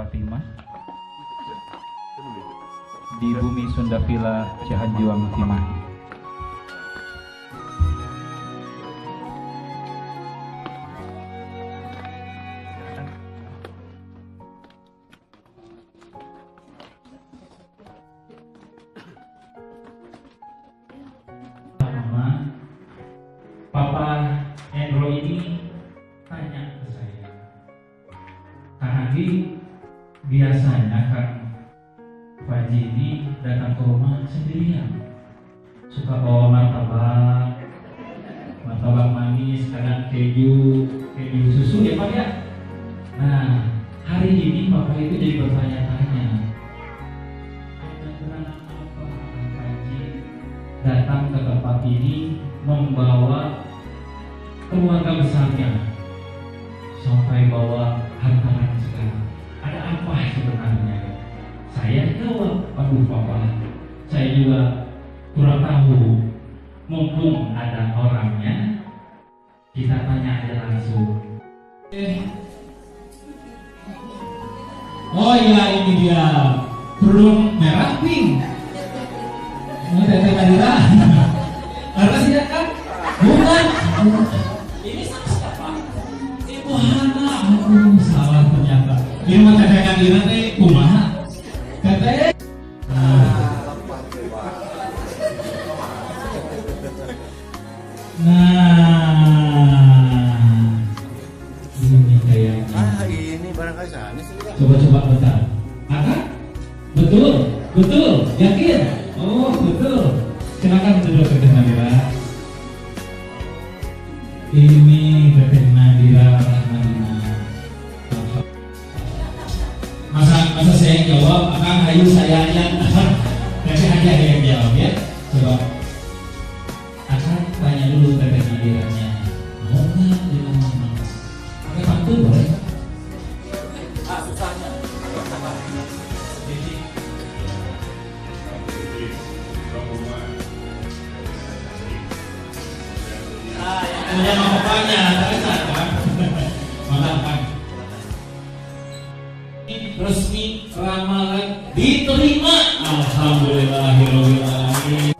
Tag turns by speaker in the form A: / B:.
A: Fatimah di bumi Sunda Villa Cihanjuang Cimahi. Papa Endro ini tanya ke saya, Kang Andi, biasanya Kang Faji ini datang ke rumah sendirian, suka bawa martabak manis, kadang keju susu ya Pak ya. Nah, hari ini Bapak itu jadi bertanya-tanya, ada gerangan apa Kang Faji datang ke tempat ini membawa keluarga besarnya sampai bawa hantaran sekarang. Ada apa sebenarnya? Saya jawab, aduh Papa, saya juga kurang tahu. Mumpung ada orangnya, kita tanya aja langsung.
B: Oh iya, ini dia kerudung merah pink. Ini Teteh Nadira. Karena sih kan? Bukan. Ini sama siapa? Ibu Hana. Salah ternyata. Ini mah Teteh Nadira teh kumaha? Teteh. Nah. Ini kayaknya.
C: Ini barangkali sana sih.
B: Coba bentar. Akak? Betul, yakin? Oh, betul. Silakan duduk Teteh Nadira. Ini Teteh Nadira Rahmanina. Masa saya yang jawab, Akang ayo saya yang Teteh aja yang jawab ya. Coba. Akang tanya dulu Teteh Nadiranya. Mau nggak di mana? Pakai pantun boleh?
C: Susahnya.
B: Yang mau bapaknya, terasa kan? Mantap kan? Resmi ramalan diterima. Alhamdulillahirobbilalamin.